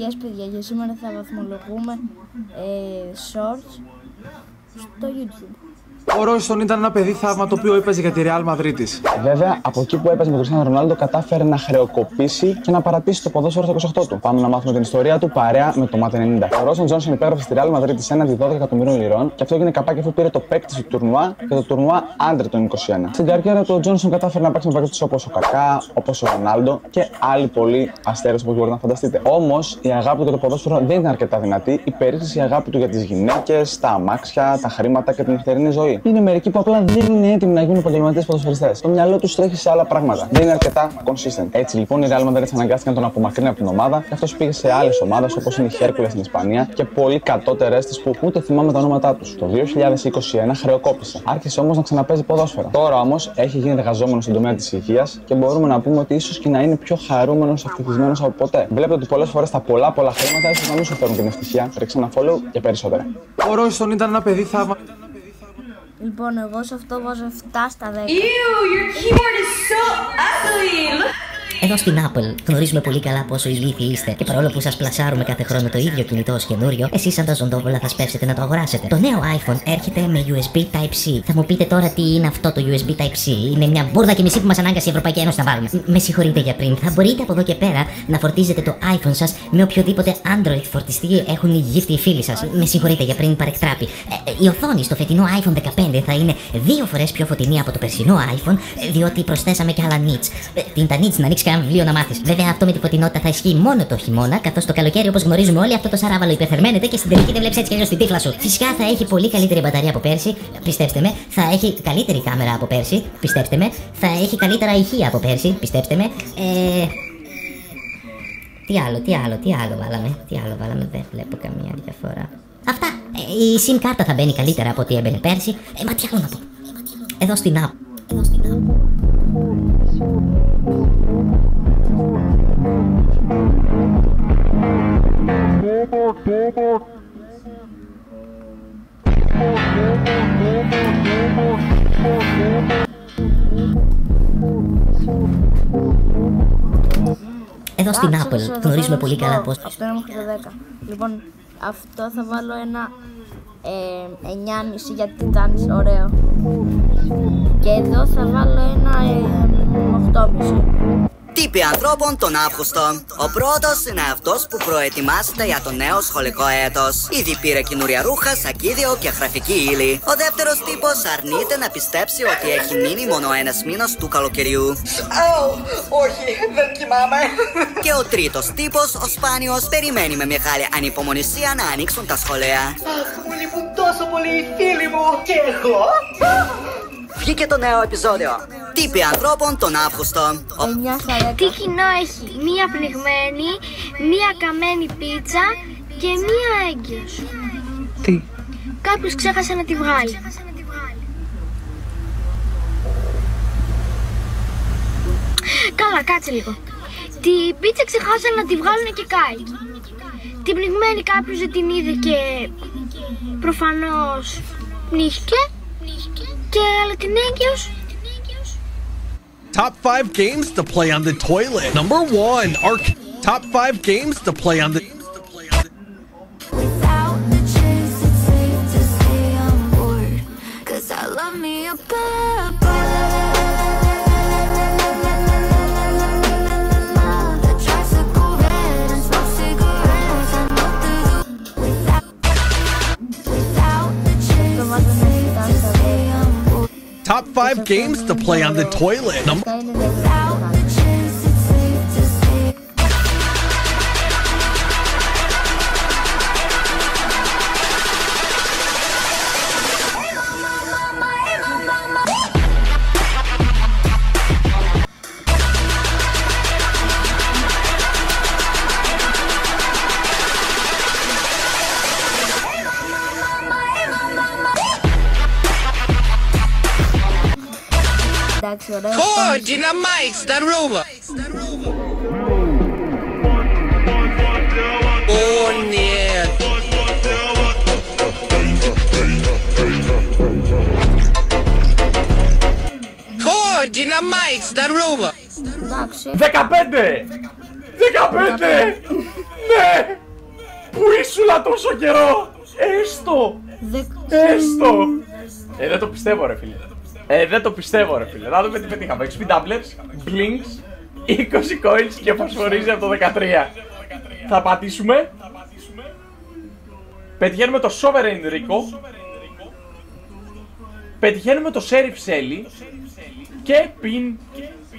Yes παιδιά, για σήμερα θα βαθμολογούμε shorts στο YouTube. Ο Ρόισον ήταν ένα παιδί θαύμα το οποίο έπαιζε για τη Real Madrid. Βέβαια, από εκεί που έπαιζε με τον Cristiano Ρονάλντο, κατάφερε να χρεοκοπήσει και να παρατήσει το ποδόσφαιρο στο 28 του. Πάμε να μάθουμε την ιστορία του παρέα με το Μάτε 90. Ο Ρόισον Τζόνσον υπέγραψε στη Real Madrid έναντι 12 εκατομμυρίων λιρών και αυτό έγινε καπάκι αφού πήρε το παίκτη του τουρνουά και το τουρνουά άντρε των 21. Στην καριέρα του, ο Τζόνσον κατάφερε να παίξει με παίκτες όπως ο Κακά, όπως ο Ρονάλντο και άλλοι πολλοί αστέρες όπως μπορείτε να φανταστείτε. Όμως η αγάπη του για το ποδόσφαιρο δεν ήταν αρκετά δυνατή, υπερήχθησε η αγάπη του για τις γυναίκες, τα αμάξια, τα χρήματα και την νυχτερινή ζωή. Είναι μερικοί που απλά δεν είναι έτοιμοι να γίνουν επαγγελματίες ποδοσφαιριστές. Το μυαλό τους τρέχει σε άλλα πράγματα. Δεν είναι αρκετά consistent. Έτσι λοιπόν οι Real Madrid αναγκάστηκαν να τον απομακρύνουν από την ομάδα και αυτός πήγε σε άλλες ομάδες όπως είναι η Χέρκουλες στην Ισπανία και πολύ κατώτερες της που ούτε θυμάμαι τα ονόματά τους. Το 2021 χρεοκόπησε. Άρχισε όμως να ξαναπέζει ποδόσφαιρο. Τώρα όμως έχει γίνει εργαζόμενος στον τομέα της υγείας και μπορούμε να πούμε ότι ίσως και να είναι πιο χαρούμενος, ευτυχισμένος από ποτέ. Βλέπετε ότι πολλές φορές τα πολλά χρήματα ίσως να μην σου φέρουν την ευτυχία. Ρίξε ένα follow και περισσότερα. Ο Ρόισον ήταν ένα παιδί θαύμα. Λοιπόν, εγώ σε αυτό βάζω 7 στα 10. Ew, your keyboard is so ugly. Εδώ στην Apple γνωρίζουμε πολύ καλά πόσο ηλίθιοι είστε και παρόλο που σας πλασάρουμε κάθε χρόνο το ίδιο κινητό ως καινούριο, εσείς σαν τα ζωντόβολα θα σπεύσετε να το αγοράσετε. Το νέο iPhone έρχεται με USB Type-C. Θα μου πείτε τώρα τι είναι αυτό το USB Type-C. Είναι μια μπουρδα και μισή που μας ανάγκασε η Ευρωπαϊκή Ένωση να βάλουμε. Με συγχωρείτε για πριν. Θα μπορείτε από εδώ και πέρα να φορτίζετε το iPhone σας με οποιοδήποτε Android φορτιστή έχουν οι γύφτιοι φίλοι σας. Με συγχωρείτε για πριν παρεκτράπη. Η οθόνη στο φετινό iPhone 15 θα είναι 2 φορές πιο φωτεινή από το περσινό iPhone, διότι προσθέσαμε και άλλα nits. Τα nits να ανοίξει κανένα βιβλίο να μάθεις. Βέβαια, αυτό με τη φωτεινότητα θα ισχύει μόνο το χειμώνα, καθώς το καλοκαίρι, όπως γνωρίζουμε όλοι, αυτό το σαράβαλο υπερθερμαίνεται και στην τελική δεν βλέπεις έτσι κι αλλιώς την τύφλα σου. Φυσικά θα έχει πολύ καλύτερη μπαταρία από πέρσι, πιστέψτε με. Θα έχει καλύτερη κάμερα από πέρσι, πιστέψτε με. Θα έχει καλύτερα ηχεία από πέρσι, πιστέψτε με. Τι άλλο βάλαμε, δεν βλέπω καμία διαφορά. Αυτά. Η SIM κάρτα θα μπαίνει καλύτερα από ό,τι έμπαινε πέρσι. Μα τι άλλο να πω. Εδώ στην app. Εδώ στην Apple γνωρίζουμε πολύ καλά πώς. Αυτό είναι μέχρι το 10. Λοιπόν, αυτό θα βάλω ένα 9,5 γιατί ήταν ωραίο. Και εδώ θα βάλω ένα 8,5. Τύποι ανθρώπων τον Αύγουστο. Ο πρώτος είναι αυτός που προετοιμάζεται για το νέο σχολικό έτος. Ήδη πήρε καινούρια ρούχα, σακίδιο και γραφική ύλη. Ο δεύτερος τύπος αρνείται να πιστέψει ότι έχει μείνει μόνο ένας μήνας του καλοκαιριού. Όχι, δεν κοιμάμαι. Και ο τρίτος τύπος, ο σπάνιος, περιμένει με μεγάλη ανυπομονησία να ανοίξουν τα σχολεία. Αχ, μου λείπουν τόσο πολύ οι φίλοι μου. Και εγώ. Βγήκε το νέο επεισόδιο. Τύποι ανθρώπων τον Αύγουστο. Τι κοινό έχει μία πνιγμένη, μία καμένη πίτσα και μία έγκυος? Τι? Κάποιος ξέχασε να τη βγάλει. Καλά, κάτσε λίγο. Τη πίτσα ξεχάσανε να τη βγάλουν και κάει. Την πνιγμένη κάποιος δεν την είδε και προφανώς πνίχηκε. Αλλά την έγκυος. Top 5 games to play on the toilet. Number 1, top 5 games to play on the Without the chance, it's safe to say I'm bored. 'Cause I love me a that tries to go red and smoke cigarettes. I know without the chance, it's safe to say I'm bored. top 5 games to play on the toilet. Without the chance, it's safe to say. Oh, dynamite, that rover. Oh, нет. Oh, dynamite, that rover. 15! 15! Ναι! Πού ήσουλα τόσο καιρό! Έστω! Έστω! Δεν το πιστεύω ρε φίλε. Δεν το πιστεύω ρε φίλε. Να δούμε τι πετύχαμε. XP doublets, blinks, 20 coins και φωσφορίζει από το 13. Θα πατήσουμε. Πετυχαίνουμε το Sovereign Rico. Πετυχαίνουμε το Sheriff Shelly. Και πιν,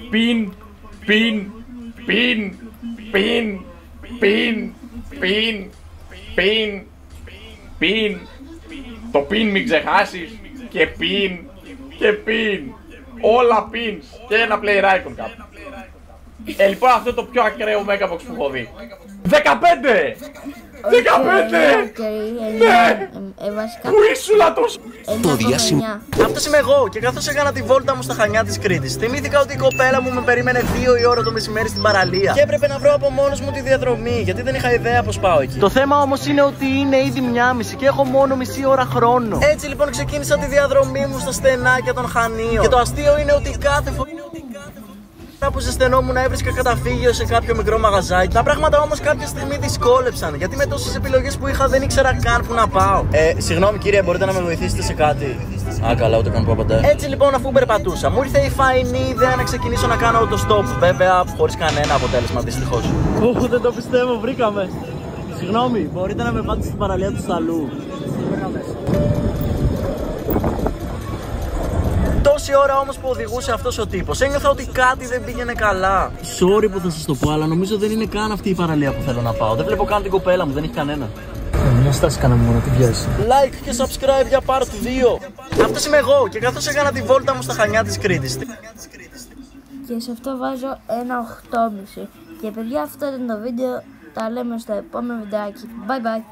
πιν, πιν, πιν, πιν, πιν, πιν, πιν, πιν. Το πιν μην ξεχάσεις. Και πιν, και πιν. Όλα pins. Και ένα player icon κάπου. Λοιπόν αυτό το πιο ακραίο Megabox που έχω δει. 15! 15! Ναι! Πού ήσουλα τόσο! Το διάσημο. Αυτός είμαι εγώ και καθώς έκανα τη βόλτα μου στα Χανιά της Κρήτης, θυμήθηκα ότι η κοπέλα μου με περίμενε 2 η ώρα το μεσημέρι στην παραλία. Και έπρεπε να βρω από μόνος μου τη διαδρομή, γιατί δεν είχα ιδέα πως πάω εκεί. Το θέμα όμως είναι ότι είναι ήδη 1:30 και έχω μόνο μισή ώρα χρόνο. Έτσι λοιπόν ξεκίνησα τη διαδρομή μου στα στενάκια των Χανίων. Και το αστείο είναι ότι κάθε φορά που ζεσθενόμουν έβρισκα καταφύγιο σε κάποιο μικρό μαγαζάκι. Τα πράγματα όμως κάποια στιγμή δυσκόλεψαν, γιατί με τόσες επιλογές που είχα δεν ήξερα καν που να πάω. Συγγνώμη κύριε, μπορείτε να με βοηθήσετε σε κάτι? Α, καλά, ούτε καν που απαντάει. Έτσι λοιπόν, αφού περπατούσα, μου ήρθε η φαϊνή ιδέα να ξεκινήσω να κάνω autostop. Βέβαια, χωρίς κανένα αποτέλεσμα, δυστυχώς. Δεν το πιστεύω, βρήκαμε. Συγγνώμη, μπορείτε να με πάτε στην παραλία του Σταλού? Τόση ώρα όμως που οδηγούσε αυτός ο τύπος, ένιωθα ότι κάτι δεν πήγαινε καλά. Sorry που θα σας το πω, αλλά νομίζω δεν είναι καν αυτή η παραλία που θέλω να πάω. Δεν βλέπω καν την κοπέλα μου, δεν έχει κανένα. Μια στάση κάναμε μόνο, την πιάσει. Like και subscribe για part 2. Αυτός είμαι εγώ και καθώς έκανα τη βόλτα μου στα Χανιά της Κρήτης. Και σε αυτό βάζω ένα 8,5. Και παιδιά, αυτό ήταν το βίντεο. Τα λέμε στο επόμενο βιντεάκι. Bye bye.